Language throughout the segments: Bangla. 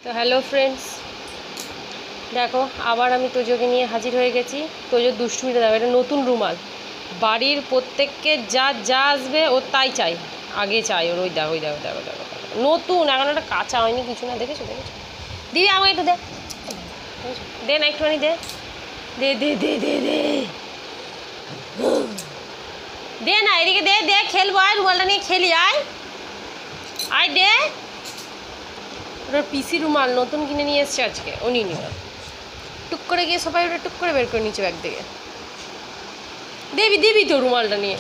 তো হ্যালো ফ্রেন্ডস, দেখো আবার আমি তোজোকে নিয়ে হাজির হয়ে গেছি। তোজোর দুষ্টুমিটা দেখো, এটা নতুন রুমাল। বাড়ির প্রত্যেককে যা যা আসবে ও তাই চাই, আগে চাই ওর। ওই দেখো ওই দেখো দেখো দেখো নতুন, এখন একটা কাঁচা হয়নি কিছু না। দেখেছো দেখেছো? দিদি আমাকে একটু দে, দে না একটুখানি দে, দে দে দে দে দে দে না, এদিকে দে দে, খেলবো আয়, রুমালটা নিয়ে খেলি আয় আয়, দে। ওর পিসি রুমাল নতুন কিনে নিয়ে এসছে আজকে, ও নিয়ে নিল। টুক করে গিয়ে সবাই ওটা টুক করে বের করে নিচ্ছে ব্যাগ থেকে। দেবি দিবি তো রুমালটা নিয়ে।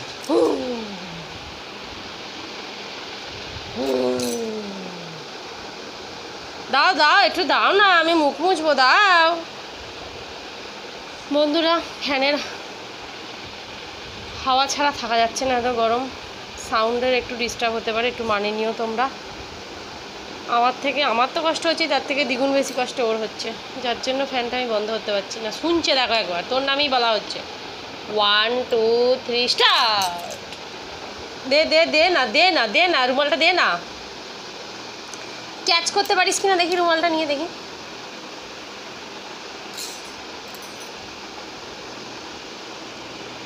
দাও দাও একটু দাও না, আমি মুখ মুছবো, দাও। বন্ধুরা, ফ্যানের হাওয়া ছাড়া থাকা যাচ্ছে না, এত গরম। সাউন্ডের একটু ডিস্টার্ব হতে পারে, একটু মানে নিও তোমরা। আমার তো কষ্ট হচ্ছে, তার থেকে দ্বিগুণ বেশি কষ্ট ওর হচ্ছে, যার জন্য ফ্যানটা আমি বন্ধ করতে পারছি না। শুনছে দেখো, একবার তোর নামই বলা হচ্ছে। 1 2 3 স্টার্ট। দে দে দে না, দে না দে না, রুমালটা দে না। ক্যাচ করতে পারিস কিনা দেখি, রুমালটা নিয়ে দেখি।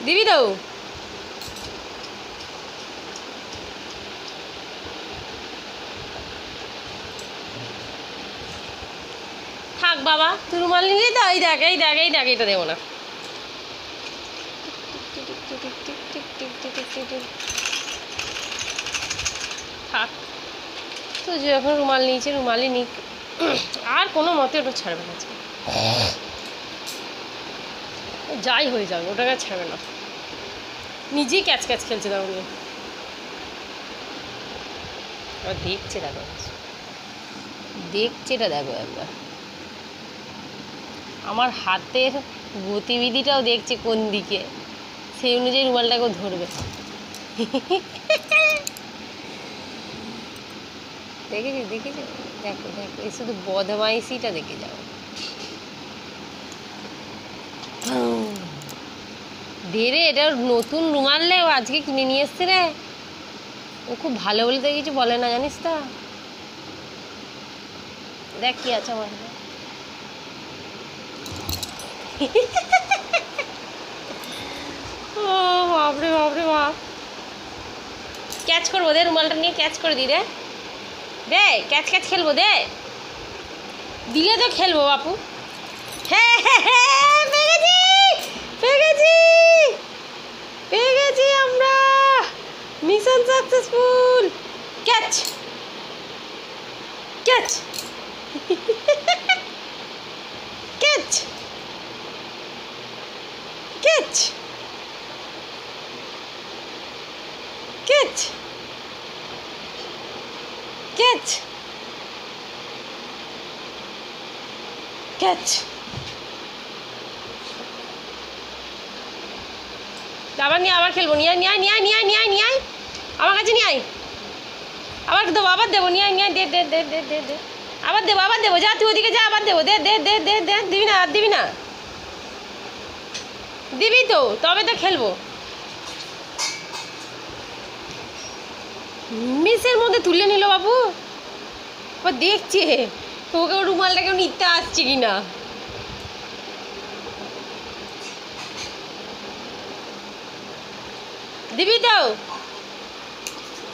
দিবি তো? থাক বাবা, তুই রুমাল নিলি তো, এই দেখ এই দেখ এই দেখ, এটা দেবো না। থাক, তো যখন রুমাল নিয়েছে রুমালই নিক, আর কোনো মতে ওটা ছাড়বে না। যাই হয়ে যাবে, ওটাকে ছাড়বে না। নিজেই ক্যাচ ক্যাচ খেলছে তাও নিয়ে। দেখছে দেখো, দেখছে এটা দেখো একবার। আমার হাতের গতিবিধিটাও দেখছে কোন দিকে, সেই অনুযায়ী রুমালটাকেও ধরবে। দেখেছি দেখেছি, দেখো দেখো, এই শুধু বদমাইশিটা দেখে যাও। দে রে, এটা নতুন রুমাল রে, ও আজকে কিনে নিয়ে এসছে রে। ও খুব ভালো বলে তো কিছু বলে না, জানিস তো। দেখ কি আছে আমার। ও বাপরে বাপরে বাপ, ক্যাচ করবো, দে রুমালটা নিয়ে ক্যাচ করে দি, দে দে, ক্যাচ ক্যাচ খেলবো, দে দিলে তো খেলবো বাপু। হ্যাঁ হ্যাঁ হ্যাঁ, পেয়ে গেছি পেয়ে গেছি পেয়ে গেছি আমরা, mission successful. Catch catch catch catch catch catch catch. আবার নিয়ে আবার খেলবো, নিয়ে নিয়ে নিয়ে নিয়ে নিয়ে নিয়ে আমার কাছে নিয়ে আয়। আবার দেবো, আবার দেবো, নিয়ে নিয়ে দে দে দে দে দে দে, আবার দেবো আবার দেবো, যা তুই ওদিকে যা, আবার দেবো, দে দে দে দে দে, দিবি না আর দিবি না, দিবি তো তবে তো খেলবো। মিসের মধ্যে তুলে নিল বাবু, ও দেখছে তোকে ও রুমালটাকে নিতে আসছে কিনা। দিবি তো?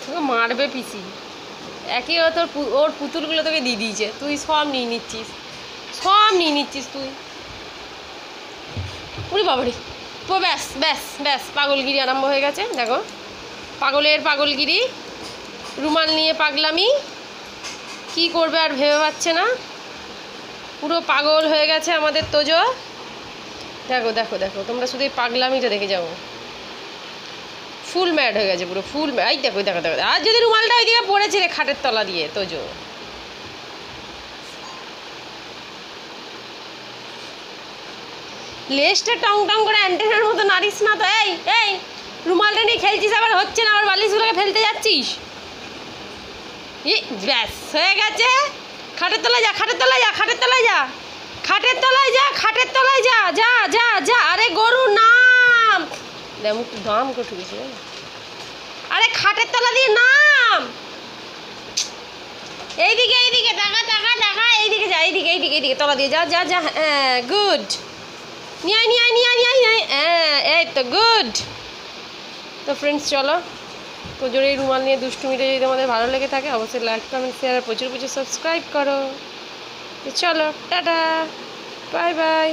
তোকে মারবে পিসি, একই তোর ওর পুতুলগুলো তোকে দিয়ে দিয়েছে, তুই সব নিয়ে নিচ্ছিস, সব নিয়ে নিচ্ছিস তুই। উরি বাবারি, তো ব্যাস ব্যাস ব্যাস, পাগলগিরি আরম্ভ হয়ে গেছে। দেখো পাগলের পাগলগিরি, রুমাল নিয়ে পাগলামি, কি করবে আর ভেবে পাচ্ছে না, পুরো পাগল হয়ে গেছে আমাদের তোজো। দেখো দেখো দেখো, তোমরা শুধু এই পাগলামিটা দেখে যাও, ফুল ম্যাড হয়ে গেছে পুরো, ফুল ম্যাড। এই দেখো দেখো দেখো, আর যদি রুমালটা ওইদিকে পড়েছে রে খাটের তলা দিয়ে, তোজো লেজটা টং টং করে অ্যান্টেনার মতো নাড়িস না তো। এই এই, রুমালটা নিয়ে খেলছিস, আবার হচ্ছে না, আবার বালিশগুলোকে ফেলতে যাচ্ছিস। ব্যাস হয়ে গেছে, খাটের তলায় যা, খাটের তলায় যা, খাটের তলায় যা, খাটের তলায় যা, খাটের তলায় যা, যা যা যা। আরে গরু নাম, মুখ দাম করে ঠুকেছে। আরে খাটের তলা দিয়ে নাম, এইদিকে এইদিকে দেখা দেখা দেখা, এইদিকে এইদিকে এইদিকে এইদিকে তলা দিয়ে যা যা যা, হ্যাঁ গুড, নিয়ে আয় নিয়ে আয় নিয়ে আয় নিয়ে আয় নিয়ে আয়, হ্যাঁ এই তো গুড। তো ফ্রেন্ডস চলো, পুজোর এই রুমাল নিয়ে দুষ্টুমিটা যদি তোমাদের ভালো লেগে থাকে অবশ্যই লাইক কমেন্ট শেয়ার আর প্রচুর প্রচুর সাবস্ক্রাইব করো। তো চলো টাটা, বাই বাই।